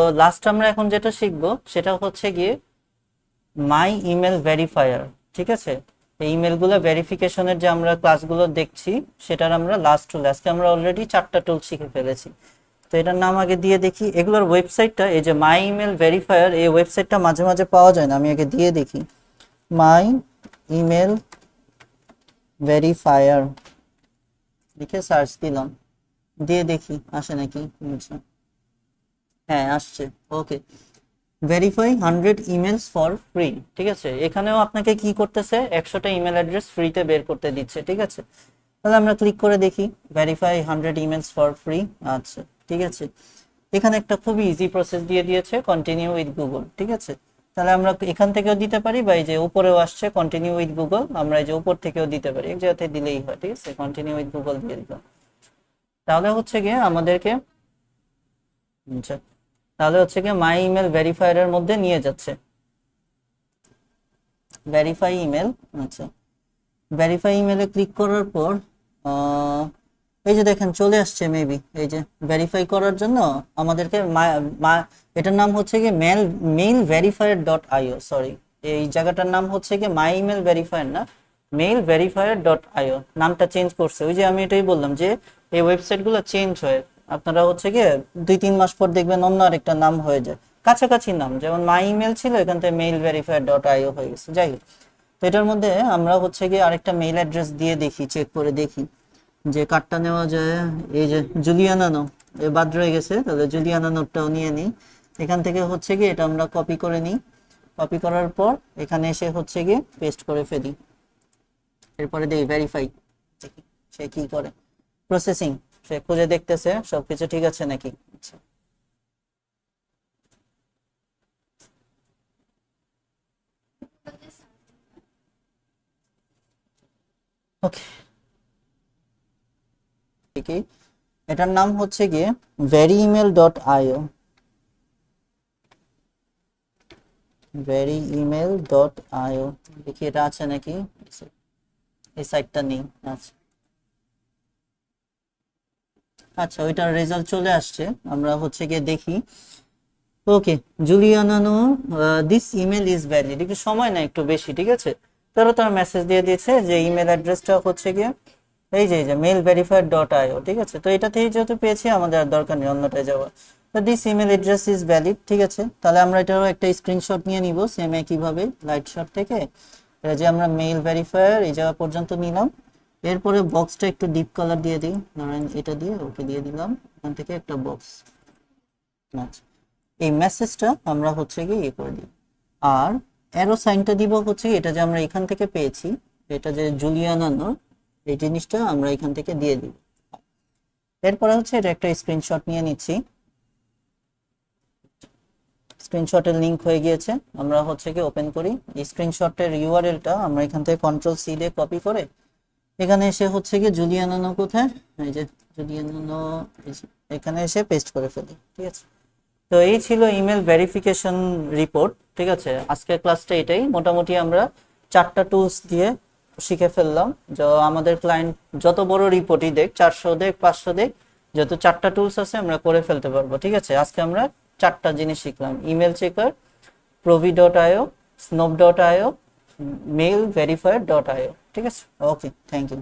তো লাস্ট আমরা এখন যেটা শিখবো সেটা হচ্ছে গিয়ে মাই ইমেল ভেরিফায়ার। ঠিক আছে, এই ইমেলগুলো ভেরিফিকেশনের যে আমরা ক্লাসগুলো দেখছি সেটার আমরা লাস্ট টুল, আজকে আমরা অলরেডি 4টা টুল শিখে ফেলেছি। তো এটার নাম আগে দিয়ে দেখি। এগুলোর ওয়েবসাইটটা, এই যে মাই ইমেল ভেরিফায়ার, এই ওয়েবসাইটটা মাঝে মাঝে পাওয়া যায় না, আমি আগে দিয়ে দেখি। মাই ইমেল ভেরিফায়ার লিখে সার্চ দিলাম, দিয়ে দেখি আসে নাকি। আচ্ছা, হ্যাঁ আসছে। ওকে, ভেরিফাই 100 ইমেলস ফর ফ্রি। ঠিক আছে, এখানেও আপনাকে কি করতেছে, 100টা ইমেল অ্যাড্রেস ফ্রিতে বের করতে দিচ্ছে। ঠিক আছে, তাহলে আমরা ক্লিক করে দেখি ভেরিফাই 100 ইমেলস ফর ফ্রি। আচ্ছা ঠিক আছে, এখানে একটা খুবই ইজি প্রসেস দিয়ে দিয়েছে, কন্টিনিউ উইথ গুগল। ঠিক আছে, তাহলে আমরা এখান থেকেও দিতে পারি, বা এই যে উপরেও আসছে কন্টিনিউ উইথ গুগল, আমরা এই যে উপর থেকেও দিতে পারি, এক জায়গাতে দিলেই হয়। ঠিক আছে, কন্টিনিউ উইথ গুগল দিয়ে দিলাম। তাহলে হচ্ছে গিয়ে আমাদেরকে, আচ্ছা, তাহলে হচ্ছে গিয়ে মাই ইমেল ভেরিফায়ারের মধ্যে নিয়ে যাচ্ছে। ভেরিফাই ইমেল, আচ্ছা, ভেরিফাই ইমেলে ক্লিক করার পর এই যে দেখেন চলে আসছে মেবি। এই যে ভেরিফাই করার জন্য আমাদেরকে এটার নাম হচ্ছে কি মেইল ভেরিফায়ার ডট আইও, সরি, এই জায়গাটার নাম হচ্ছে কি মাই ইমেল ভেরিফায়ার না, মেইল ভেরিফায়ার ডট আইও, নামটা চেঞ্জ করছে। ওই যে আমি এটাই বললাম যে এই ওয়েবসাইটগুলো চেঞ্জ হয়, আপনারা হচ্ছে কি 2-3 মাস পর দেখবেন অন্য আরেকটা নাম হয়ে যায়, কাছাকাছি নাম, যেমন মাই ইমেল ছিল এখান থেকে মেইল ভেরিফায়ার ডট আইও হয়ে গেছে। যাই হোক, তো এটার মধ্যে আমরা হচ্ছে গিয়ে আরেকটা মেইল অ্যাড্রেস দিয়ে দেখি, চেক করে দেখি যে কার্ডটা নেওয়া যায়। এই যে জুলিয়ানা নো, এ বাদ রয়ে গেছে, তাহলে জুলিয়ানা নোটটাও নিয়ে নিই। এখান থেকে হচ্ছে গিয়ে এটা আমরা কপি করে নিই, কপি করার পর এখানে এসে হচ্ছে গিয়ে পেস্ট করে ফেলি। এরপরে দেখি ভেরিফাই সে কি করে, প্রসেসিং, সে খুঁজে দেখতেছে সবকিছু ঠিক আছে নাকি। আচ্ছা, ওকে, ঠিকই, এটার নাম হচ্ছে গিয়ে ভেরি ইমেল ডট আইও, ভেরি ইমেল ডট আইও, দেখি এটা আছে নাকি, এই সাইটটা নেই। আচ্ছা, আচ্ছা, ওইটার রেজাল্ট চলে আসছে, আমরা হচ্ছে গিয়ে দেখি। Okay, Juliana no, this email is valid, একটু সময় না একটু বেশি। ঠিক আছে, তারা মেসেজ দিয়ে দিয়েছে যে ইমেল অ্যাড্রেসটা হচ্ছে গিয়ে এই যে মেল ভেরিফায়ার ডট আইও। ঠিক আছে, তো এটাতেই যেহেতু পেয়েছি আমাদের আর দরকার নেই অন্যটায় যাওয়া। তো this email address is valid. ঠিক আছে, তাহলে আমরা এটারও একটা স্ক্রিনশট নিয়ে নিব সেম একইভাবে লাইট শট থেকে। এটা যে আমরা মেল ভেরিফায়ার এই জায়গা পর্যন্ত নিলাম, এরপরে বক্সটা একটু ডিপ কালার দিয়ে দিই, ধরেন এটা দিয়ে ওকে দিয়ে দিলাম, এখান থেকে একটা বক্স। আচ্ছা, এই মেসেজটা আমরা হচ্ছে গিয়ে ইয়ে করে দিই, আর অ্যারো সাইনটা দিব হচ্ছে এটা যে আমরা এখান থেকে পেয়েছি, এটা যে জুলিয়ানানোর, এই জিনিসটা আমরা এখান থেকে দিয়ে দিব। এরপরে হচ্ছে এটা একটা স্ক্রিনশট নিয়ে নিচ্ছি, স্ক্রিনশটের লিংক হয়ে গিয়েছে, আমরা হচ্ছে কি ওপেন করি। স্ক্রিনশটের ইউআরএলটা আমরা এখান থেকে কন্ট্রোল সি দিয়ে কপি করে এখানে এসে হচ্ছে কি জুলিয়ানানো কোথায়, এই যে জুলিয়ানানো, এখানে এসে পেস্ট করে ফেলি। ঠিক আছে, তো এই ছিল ইমেল ভেরিফিকেশন রিপোর্ট। ঠিক আছে, আজকের ক্লাসটা এটাই, মোটামুটি আমরা 4টা টুলস দিয়ে শিখে ফেললাম। আমাদের ক্লায়েন্ট যত বড় রিপোর্টই দেখ, 400 দেখ 500 দেখ, যত 4টা টুলস আছে আমরা করে ফেলতে পারবো। ঠিক আছে, আজকে আমরা 4টা জিনিস শিখলাম, ইমেল চেকার, প্রভি ডট আইও, স্নোপ ডট আইও, মেল ভেরিফায়ার ডট আইও। ঠিক আছে, ওকে, থ্যাংক ইউ।